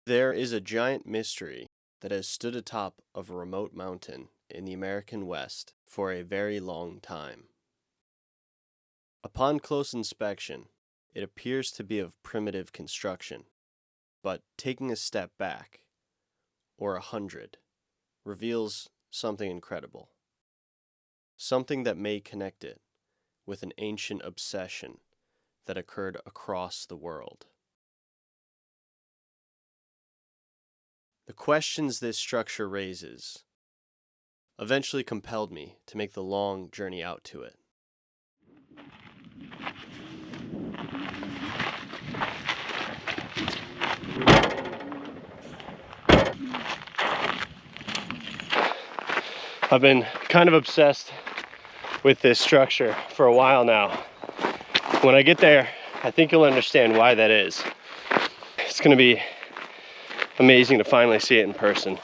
There is a giant mystery that has stood atop of a remote mountain in the American West for a very long time. Upon close inspection, it appears to be of primitive construction, but taking a step back, or 100, reveals something incredible. Something that may connect it with an ancient obsession that occurred across the world. The questions this structure raises eventually compelled me to make the long journey out to it. I've been kind of obsessed with this structure for a while now. When I get there, I think you'll understand why that is. It's going to be amazing to finally see it in person.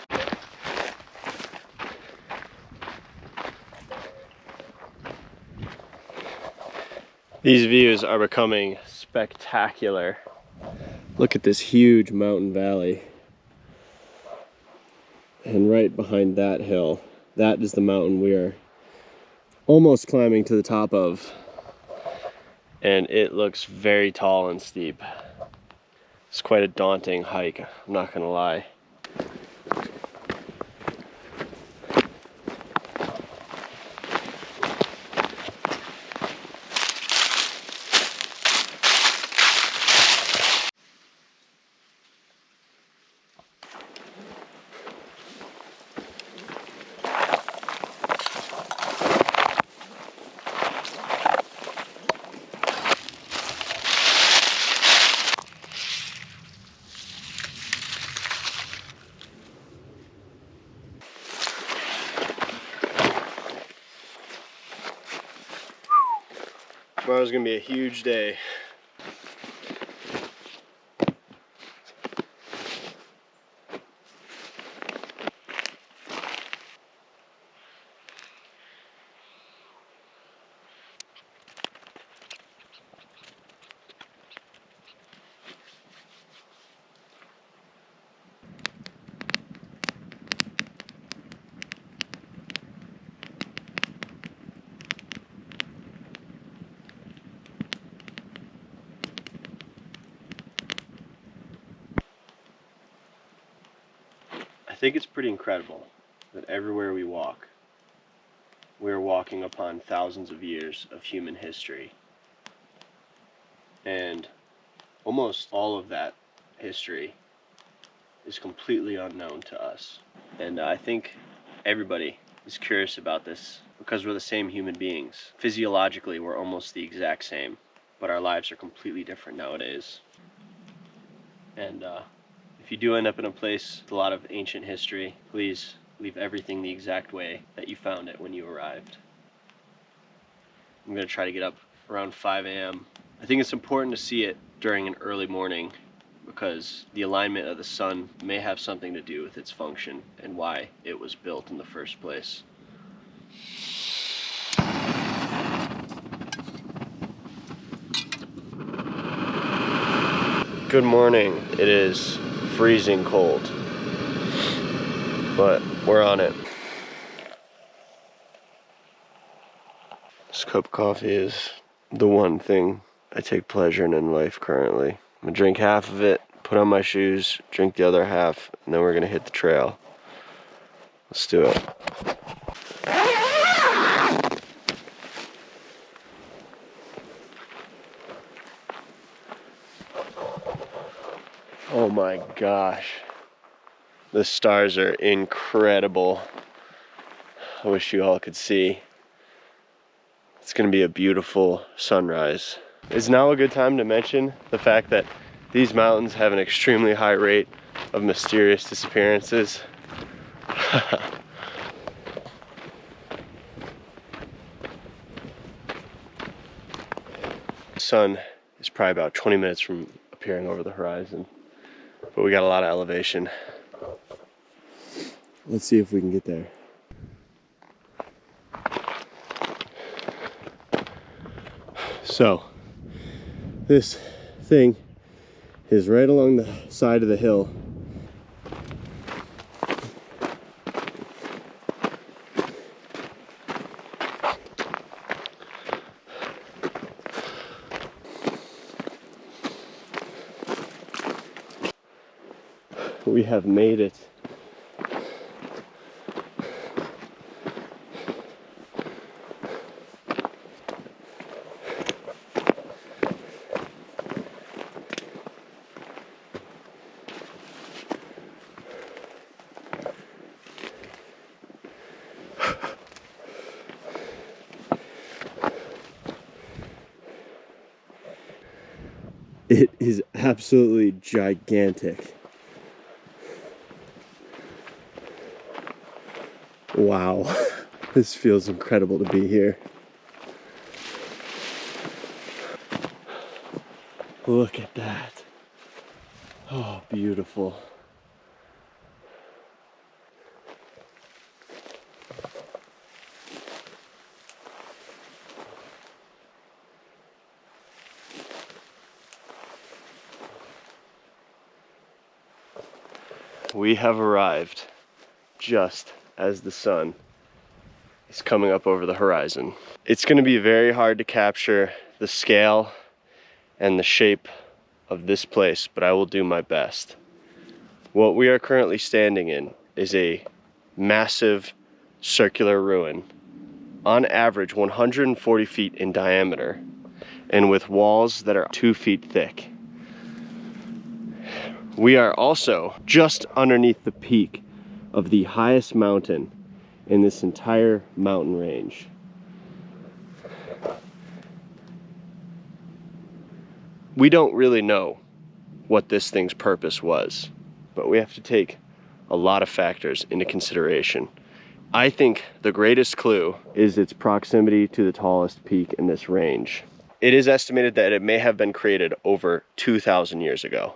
These views are becoming spectacular. Look at this huge mountain valley. And right behind that hill, that is the mountain we are almost climbing to the top of. And it looks very tall and steep. It's quite a daunting hike, I'm not gonna lie. Tomorrow's gonna be a huge day. I think it's pretty incredible that everywhere we walk, we're walking upon thousands of years of human history. And almost all of that history is completely unknown to us. And I think everybody is curious about this because we're the same human beings. Physiologically, we're almost the exact same, but our lives are completely different nowadays. And if you do end up in a place with a lot of ancient history, please leave everything the exact way that you found it when you arrived. I'm going to try to get up around 5 a.m. I think it's important to see it during an early morning because the alignment of the sun may have something to do with its function and why it was built in the first place. Good morning. It is freezing cold, but we're on it. This cup of coffee is the one thing I take pleasure in life currently. I'm gonna drink half of it, put on my shoes, drink the other half, and then we're gonna hit the trail. Let's do it. Oh my gosh. The stars are incredible. I wish you all could see. It's gonna be a beautiful sunrise. Is now a good time to mention the fact that these mountains have an extremely high rate of mysterious disappearances? The sun is probably about 20 minutes from appearing over the horizon, but we got a lot of elevation. Let's see if we can get there. So, this thing is right along the side of the hill we have made it. It is absolutely gigantic. Wow, this feels incredible to be here. Look at that. Oh, beautiful. We have arrived just as the sun is coming up over the horizon. It's going to be very hard to capture the scale and the shape of this place, but I will do my best. What we are currently standing in is a massive circular ruin, on average 140 feet in diameter, and with walls that are 2 feet thick. We are also just underneath the peak of the highest mountain in this entire mountain range. We don't really know what this thing's purpose was, but we have to take a lot of factors into consideration. I think the greatest clue is its proximity to the tallest peak in this range. It is estimated that it may have been created over 2,000 years ago.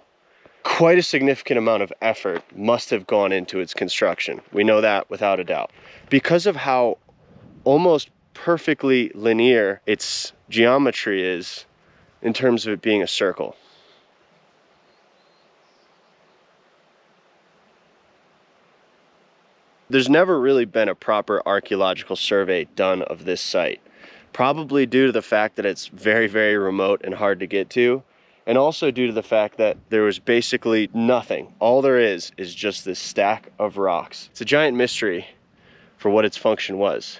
Quite a significant amount of effort must have gone into its construction. We know that without a doubt. Because of how almost perfectly linear its geometry is in terms of it being a circle. There's never really been a proper archaeological survey done of this site, probably due to the fact that it's very, very remote and hard to get to, and also due to the fact that there was basically nothing. All there is just this stack of rocks. It's a giant mystery for what its function was,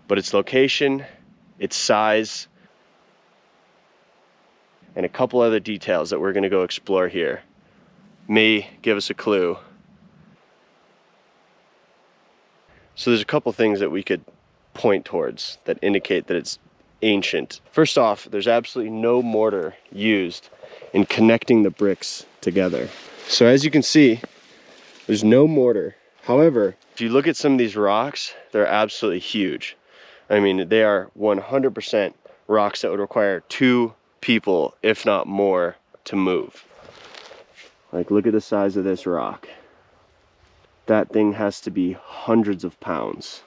but its location, its size, and a couple other details that we're going to go explore here may give us a clue. So there's a couple things that we could point towards that indicate that it's ancient. First off, there's absolutely no mortar used in connecting the bricks together. So as you can see, there's no mortar. However, if you look at some of these rocks, they're absolutely huge. I mean, they are 100% rocks that would require 2 people, if not more, to move. Like, look at the size of this rock. That thing has to be hundreds of pounds.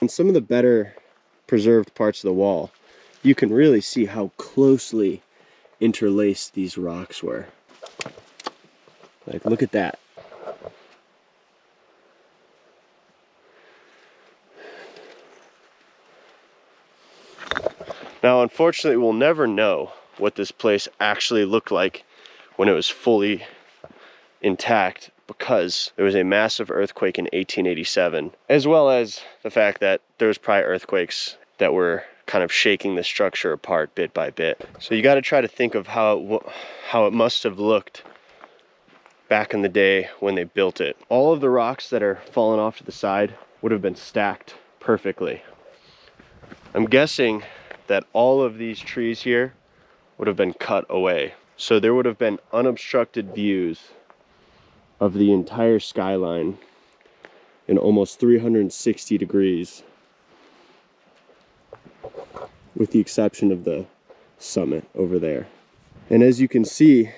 In some of the better preserved parts of the wall, you can really see how closely interlaced these rocks were. Like, look at that. Now, unfortunately, we'll never know what this place actually looked like when it was fully intact, because there was a massive earthquake in 1887, as well as the fact that there was prior earthquakes that were kind of shaking the structure apart bit by bit. So you got to try to think of how it must have looked back in the day when they built it. All of the rocks that are fallen off to the side would have been stacked perfectly. I'm guessing that all of these trees here would have been cut away. So there would have been unobstructed views of the entire skyline in almost 360 degrees, with the exception of the summit over there. And as you can see,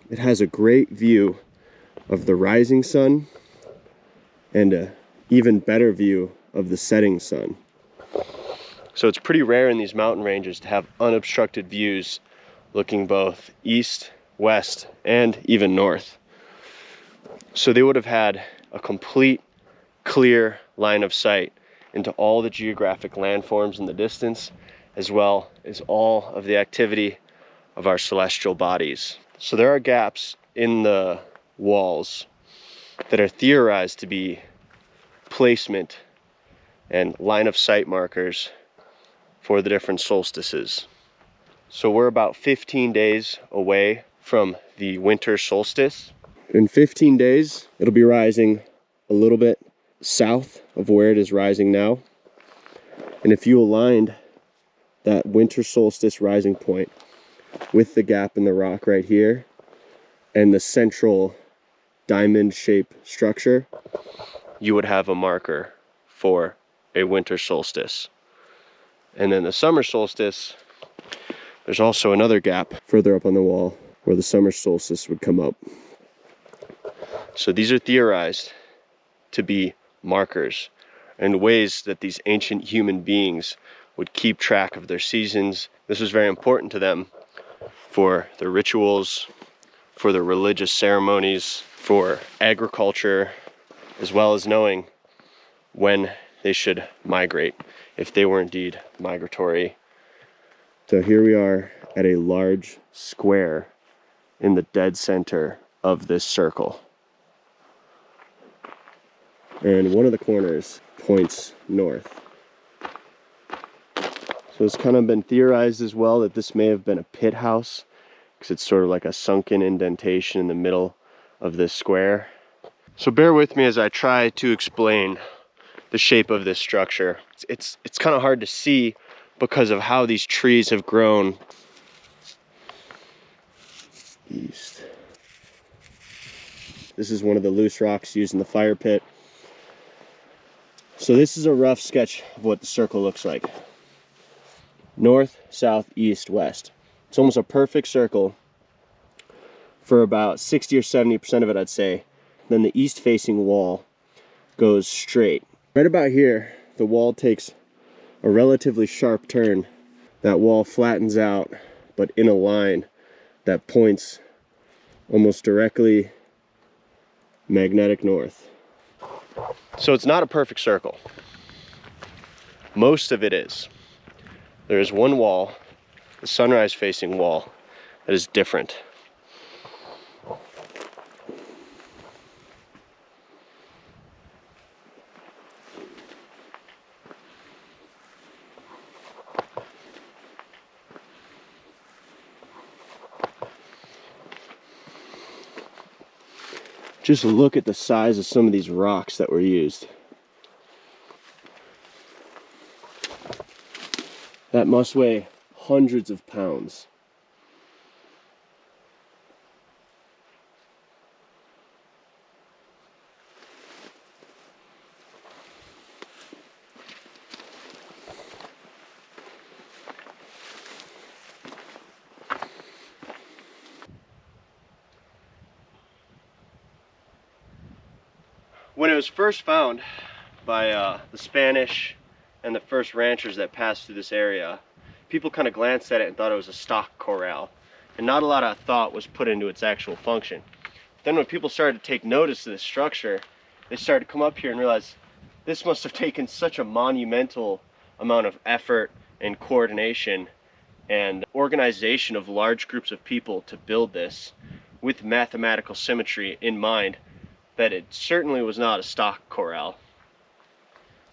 it has a great view of the rising sun and an even better view of the setting sun. So it's pretty rare in these mountain ranges to have unobstructed views looking both east, west, and even north. So they would have had a complete, clear line of sight into all the geographic landforms in the distance, as well as all of the activity of our celestial bodies. So there are gaps in the walls that are theorized to be placement and line of sight markers for the different solstices. So we're about 15 days away from the winter solstice. In 15 days, it'll be rising a little bit south of where it is rising now. And if you aligned that winter solstice rising point with the gap in the rock right here and the central diamond-shaped structure, you would have a marker for a winter solstice. And then the summer solstice, there's also another gap further up on the wall where the summer solstice would come up. So these are theorized to be markers and ways that these ancient human beings would keep track of their seasons. This was very important to them for their rituals, for their religious ceremonies, for agriculture, as well as knowing when they should migrate, if they were indeed migratory. So here we are at a large square in the dead center of this circle. And one of the corners points north. So it's kind of been theorized as well that this may have been a pit house, because it's sort of like a sunken indentation in the middle of this square. So bear with me as I try to explain the shape of this structure. It's kind of hard to see because of how these trees have grown. East. This is one of the loose rocks used in the fire pit. So this is a rough sketch of what the circle looks like. North, south, east, west. It's almost a perfect circle for about 60 or 70% of it, I'd say. Then the east facing wall goes straight. Right about here, the wall takes a relatively sharp turn. That wall flattens out, but in a line that points almost directly magnetic north. So it's not a perfect circle. Most of it is. There is one wall, the sunrise facing wall, that is different. Just look at the size of some of these rocks that were used. That must weigh hundreds of pounds. When it was first found by the Spanish and the first ranchers that passed through this area, people kind of glanced at it and thought it was a stock corral, and not a lot of thought was put into its actual function. Then when people started to take notice of this structure, they started to come up here and realize this must have taken such a monumental amount of effort and coordination and organization of large groups of people to build this with mathematical symmetry in mind, that it certainly was not a stock corral.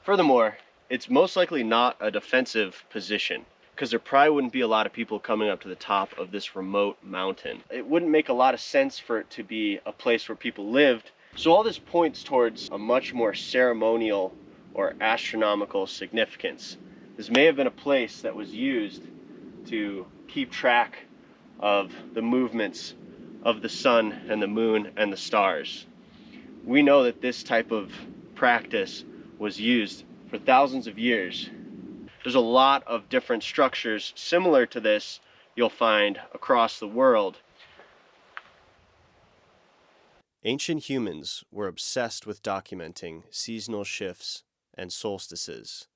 Furthermore, it's most likely not a defensive position, because there probably wouldn't be a lot of people coming up to the top of this remote mountain. It wouldn't make a lot of sense for it to be a place where people lived. So all this points towards a much more ceremonial or astronomical significance. This may have been a place that was used to keep track of the movements of the sun and the moon and the stars. We know that this type of practice was used for thousands of years. There's a lot of different structures similar to this you'll find across the world. Ancient humans were obsessed with documenting seasonal shifts and solstices,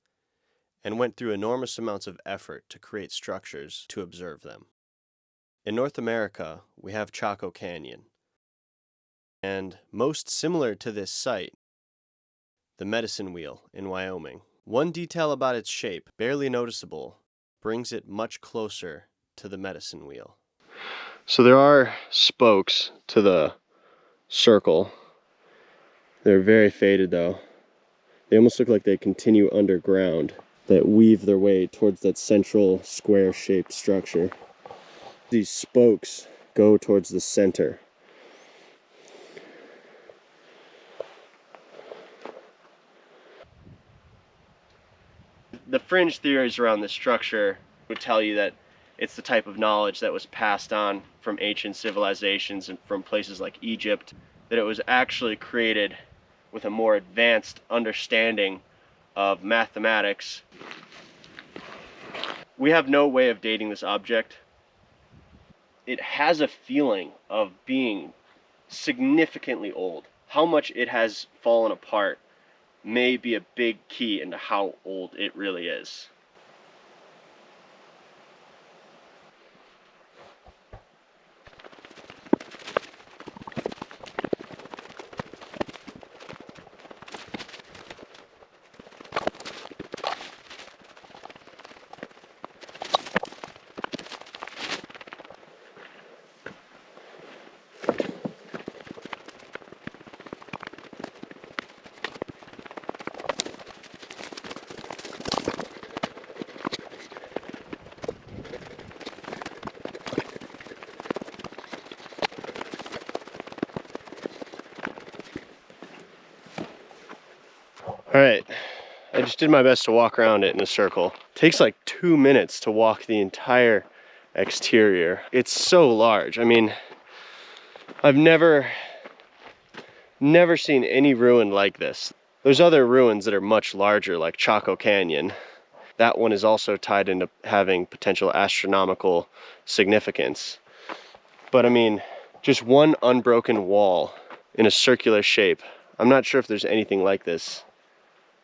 and went through enormous amounts of effort to create structures to observe them. In North America, we have Chaco Canyon. And most similar to this site, the Medicine Wheel in Wyoming. One detail about its shape, barely noticeable, brings it much closer to the Medicine Wheel. So there are spokes to the circle. They're very faded though. They almost look like they continue underground, that weave their way towards that central square-shaped structure. These spokes go towards the center. The fringe theories around this structure would tell you that it's the type of knowledge that was passed on from ancient civilizations and from places like Egypt, that it was actually created with a more advanced understanding of mathematics. We have no way of dating this object. It has a feeling of being significantly old. How much it has fallen apart may be a big key into how old it really is. Alright, I just did my best to walk around it in a circle. It takes like 2 minutes to walk the entire exterior. It's so large. I mean, I've never seen any ruin like this. There's other ruins that are much larger, like Chaco Canyon. That one is also tied into having potential astronomical significance. But I mean, just one unbroken wall in a circular shape. I'm not sure if there's anything like this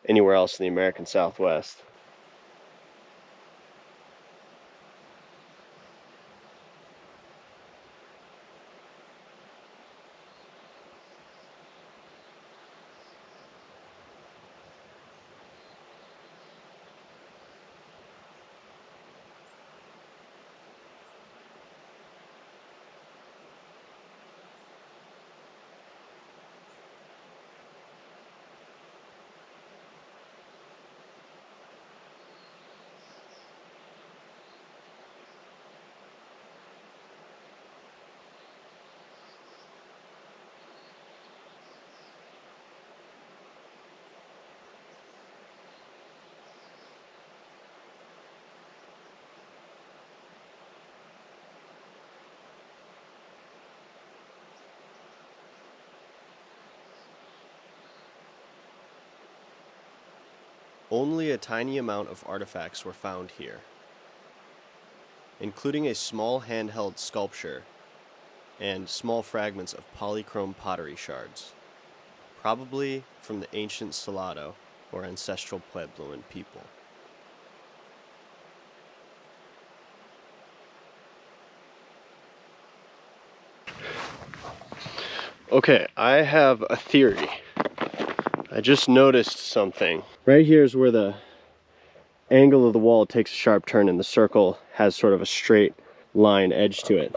anywhere else in the American Southwest. Only a tiny amount of artifacts were found here, including a small handheld sculpture and small fragments of polychrome pottery shards, probably from the ancient Salado or ancestral Puebloan people. Okay, I have a theory. I just noticed something. Right here is where the angle of the wall takes a sharp turn and the circle has sort of a straight line edge to it.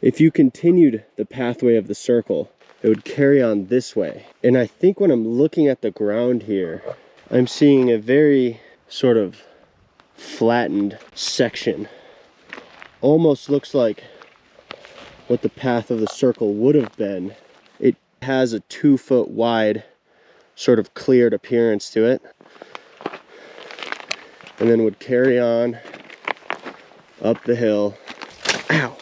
If you continued the pathway of the circle, it would carry on this way. And I think when I'm looking at the ground here, I'm seeing a very sort of flattened section. Almost looks like what the path of the circle would have been. It has a 2-foot wide sort of cleared appearance to it, and then would carry on up the hill. Ow!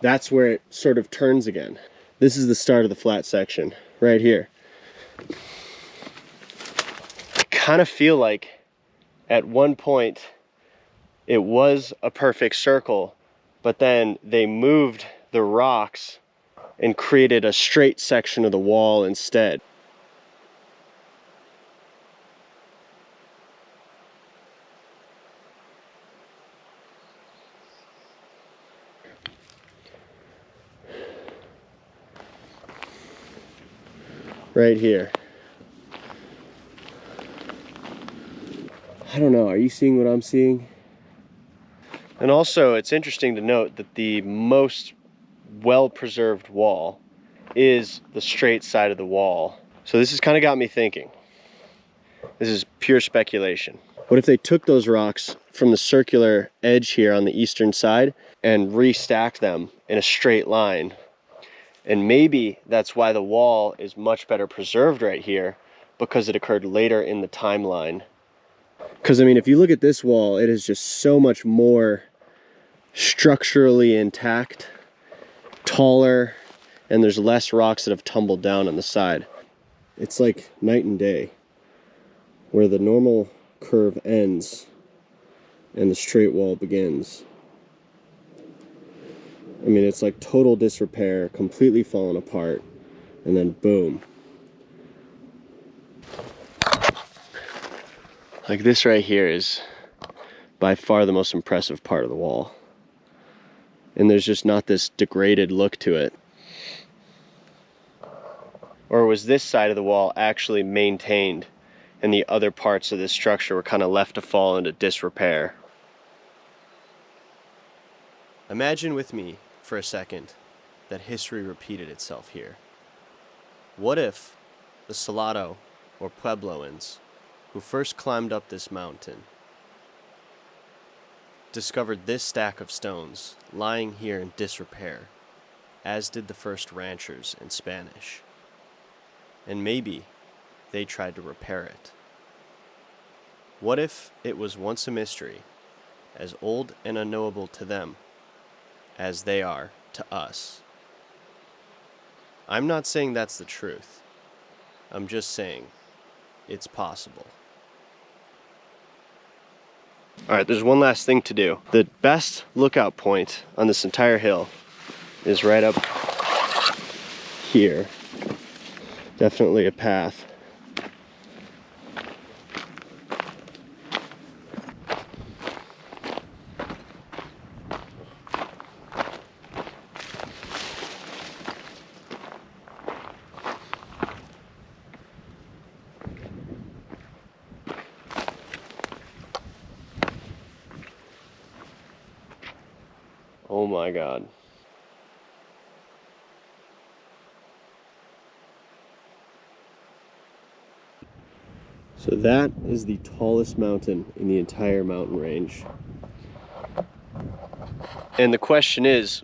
That's where it sort of turns again. This is the start of the flat section, right here. I kind of feel like at one point it was a perfect circle, but then they moved the rocks and created a straight section of the wall instead. right here. I don't know, are you seeing what I'm seeing? And also, it's interesting to note that the most well-preserved wall is the straight side of the wall. So this has kind of got me thinking. This is pure speculation. What if they took those rocks from the circular edge here on the eastern side and restacked them in a straight line? And maybe that's why the wall is much better preserved right here, because it occurred later in the timeline. Because I mean, if you look at this wall, it is just so much more structurally intact, taller, and there's less rocks that have tumbled down on the side. It's like night and day, where the normal curve ends and the straight wall begins. I mean, it's like total disrepair, completely fallen apart, and then boom. Like this right here is by far the most impressive part of the wall. And there's just not this degraded look to it. Or was this side of the wall actually maintained and the other parts of this structure were kind of left to fall into disrepair? Imagine with me for a second that history repeated itself here. What if the Salado or Puebloans who first climbed up this mountain discovered this stack of stones lying here in disrepair, as did the first ranchers in Spanish? And maybe they tried to repair it. What if it was once a mystery, as old and unknowable to them as they are to us? I'm not saying that's the truth. I'm just saying it's possible. Alright, there's one last thing to do. The best lookout point on this entire hill is right up here. Definitely a path. Oh my God. So that is the tallest mountain in the entire mountain range. And the question is,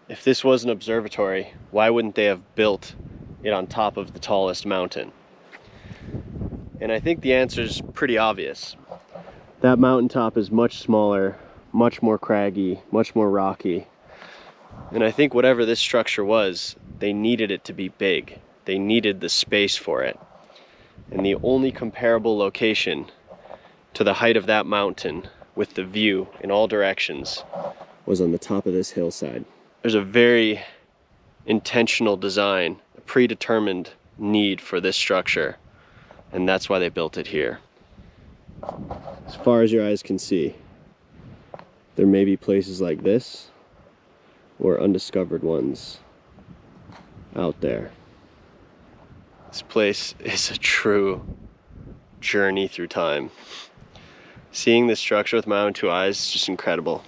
if this was an observatory, why wouldn't they have built it on top of the tallest mountain? And I think the answer is pretty obvious. That mountaintop is much smaller, much more craggy, much more rocky. And I think whatever this structure was, they needed it to be big. They needed the space for it. And the only comparable location to the height of that mountain with the view in all directions was on the top of this hillside. There's a very intentional design, a predetermined need for this structure, and that's why they built it here. As far as your eyes can see, there may be places like this or undiscovered ones out there. This place is a true journey through time. Seeing this structure with my own two eyes is just incredible.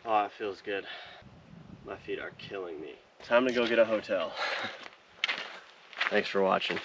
Oh, it feels good. My feet are killing me. Time to go get a hotel. Thanks for watching.